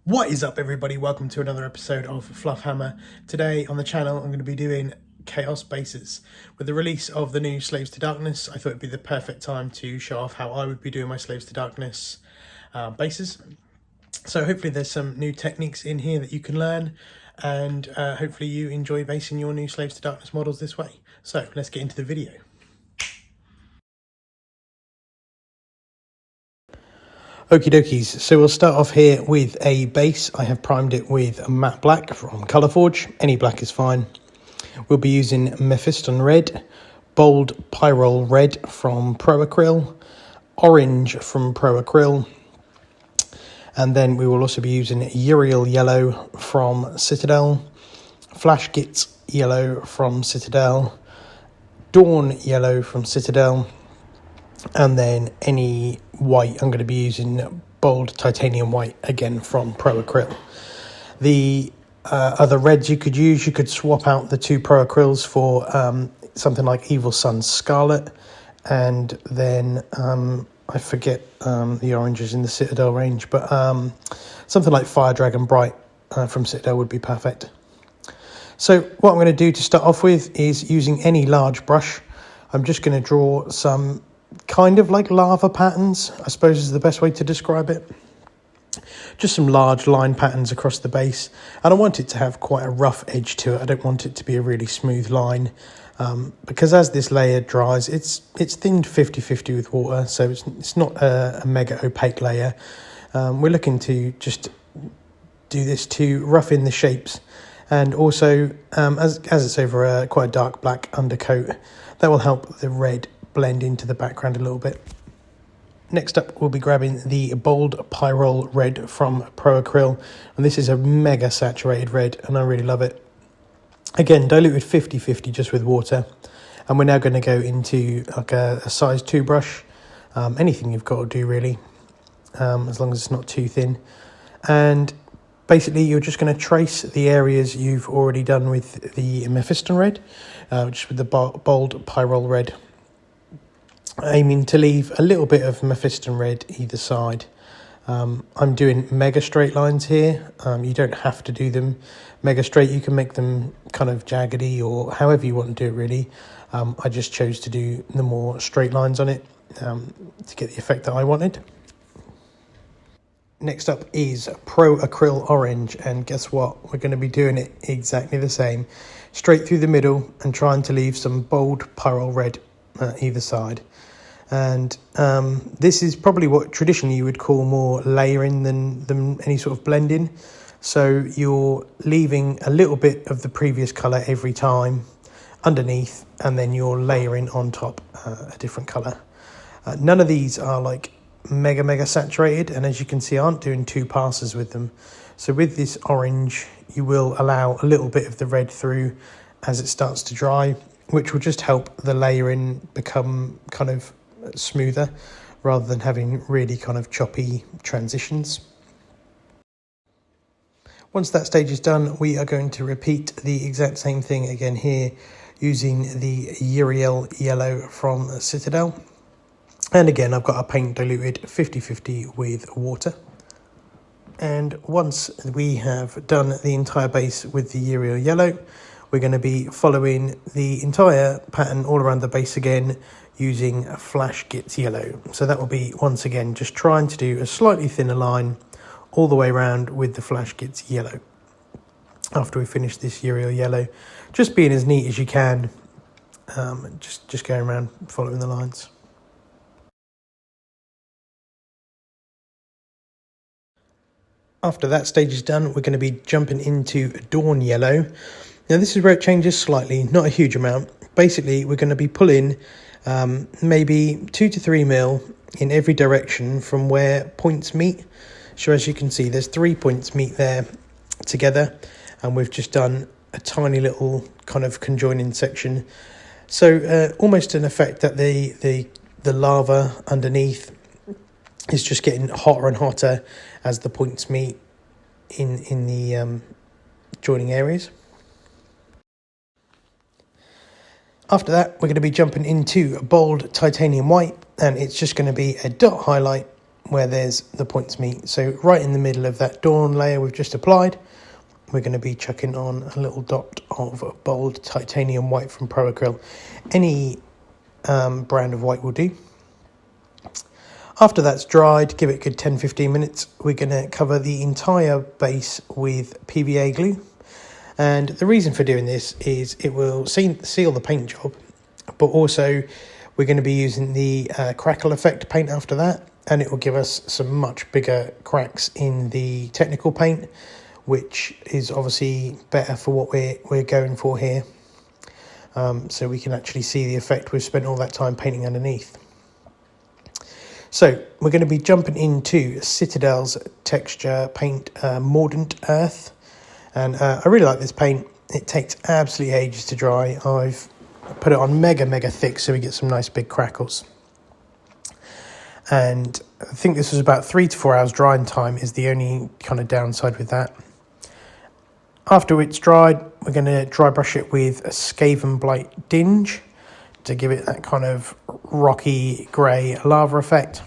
What is up, everybody? Welcome to another episode of Fluff Hammer. Today on the channel I'm going to be doing Chaos bases. With the release of the new Slaves to Darkness, I thought it'd be the perfect time to show off how I would be doing my Slaves to Darkness bases. So hopefully there's some new techniques in here that you can learn, and hopefully you enjoy basing your new Slaves to Darkness models this way. So let's get into the video. Okie dokies, so we'll start off here with a base. I have primed it with a matte black from Colourforge. Any black is fine. We'll be using Mephiston Red, Bold Pyrrole Red from Pro Acryl, Orange from Pro Acryl, and then we will also be using Uriel Yellow from Citadel, Flash Gits Yellow from Citadel, Dawn Yellow from Citadel, and then any white I'm going to be using Bold Titanium White again from Pro Acryl. The other reds you could use, you could swap out the two Pro Acryls for something like Evil Sun's Scarlet, and then I forget the oranges in the Citadel range, but something like Fire Dragon Bright from Citadel would be perfect. So what I'm going to do to start off with is using any large brush. I'm just going to draw some kind of like lava patterns, I suppose is the best way to describe it. Just some large line patterns across the base, and I want it to have quite a rough edge to it. I don't want it to be a really smooth line, because as this layer dries, it's thinned 50-50 with water, so it's not a mega opaque layer. We're looking to just do this to rough in the shapes, and also as it's over quite a dark black undercoat, that will help the red blend into the background a little bit. Next up, we'll be grabbing the Bold Pyrrole Red from Pro Acryl, and this is a mega saturated red, and I really love it. Again, diluted 50-50 just with water, and we're now going to go into like a size 2 brush. Anything you've got to do really, as long as it's not too thin. And basically, you're just going to trace the areas you've already done with the Mephiston Red, just with the Bold Pyrrole Red. Aiming to leave a little bit of Mephiston Red either side. I'm doing mega straight lines here. You don't have to do them mega straight. You can make them kind of jaggedy or however you want to do it really. I just chose to do the more straight lines on it to get the effect that I wanted. Next up is Pro Acryl Orange, and guess what? We're going to be doing it exactly the same. Straight through the middle and trying to leave some Bold Pyrrole Red either side. And this is probably what traditionally you would call more layering than any sort of blending. So you're leaving a little bit of the previous colour every time underneath, and then you're layering on top a different colour. None of these are like mega saturated, and as you can see, I aren't doing 2 passes with them. So with this orange, you will allow a little bit of the red through as it starts to dry, which will just help the layering become kind of smoother rather than having really kind of choppy transitions. Once that stage is done, we are going to repeat the exact same thing again here using the Uriel Yellow from Citadel. And again, I've got a paint diluted 50-50 with water. And once we have done the entire base with the Uriel Yellow, we're going to be following the entire pattern all around the base again using Flash Gits Yellow. So that will be, once again, just trying to do a slightly thinner line all the way around with the Flash Gits Yellow. After we finish this Uriel Yellow, just being as neat as you can, just going around following the lines. After that stage is done, we're going to be jumping into Dawn Yellow. Now this is where it changes slightly, not a huge amount. Basically, we're going to be pulling maybe 2 to 3 mil in every direction from where points meet. So as you can see, there's 3 points meet there together, and we've just done a tiny little kind of conjoining section. So almost an effect that the lava underneath is just getting hotter and hotter as the points meet in the joining areas. After that, we're going to be jumping into a Bold Titanium White, and it's just going to be a dot highlight where there's the points meet. So right in the middle of that dawn layer we've just applied, we're going to be chucking on a little dot of bold titanium white from Pro Acryl. Any brand of white will do. After that's dried, give it a good 10-15 minutes, we're going to cover the entire base with PVA glue. And the reason for doing this is it will seal the paint job, but also we're going to be using the Crackle effect paint after that, and it will give us some much bigger cracks in the technical paint, which is obviously better for what we're going for here. So we can actually see the effect we've spent all that time painting underneath. So we're going to be jumping into Citadel's texture paint, Mordant Earth. And I really like this paint. It takes absolutely ages to dry. I've put it on mega thick so we get some nice big crackles. And I think this was about 3 to 4 hours drying time is the only kind of downside with that. After it's dried, we're going to dry brush it with a Skaven Blight Dinge to give it that kind of rocky grey lava effect.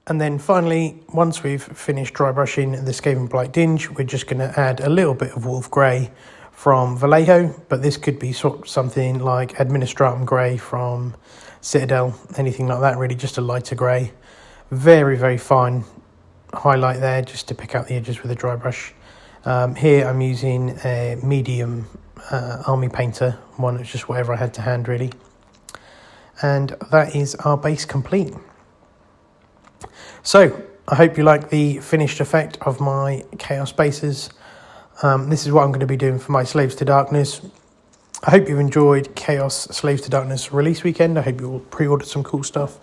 And then finally, once we've finished dry brushing the Skaven Blight Dinge, we're just going to add a little bit of Wolf Grey from Vallejo, but this could be something like Administratum Grey from Citadel, anything like that, really, just a lighter grey. Very fine highlight there, just to pick out the edges with a dry brush. Here I'm using a medium Army Painter one, it's just whatever I had to hand, really. And that is our base complete. So, I hope you like the finished effect of my Chaos bases. This is what I'm going to be doing for my Slaves to Darkness. I hope you've enjoyed Chaos Slaves to Darkness release weekend. I hope you all pre-ordered some cool stuff.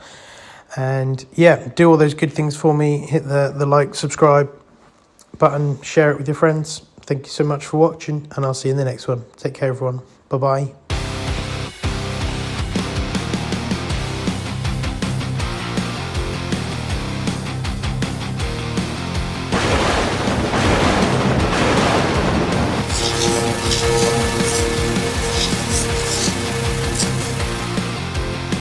And yeah, do all those good things for me. Hit the like, subscribe button, share it with your friends. Thank you so much for watching, and I'll see you in the next one. Take care, everyone. Bye-bye.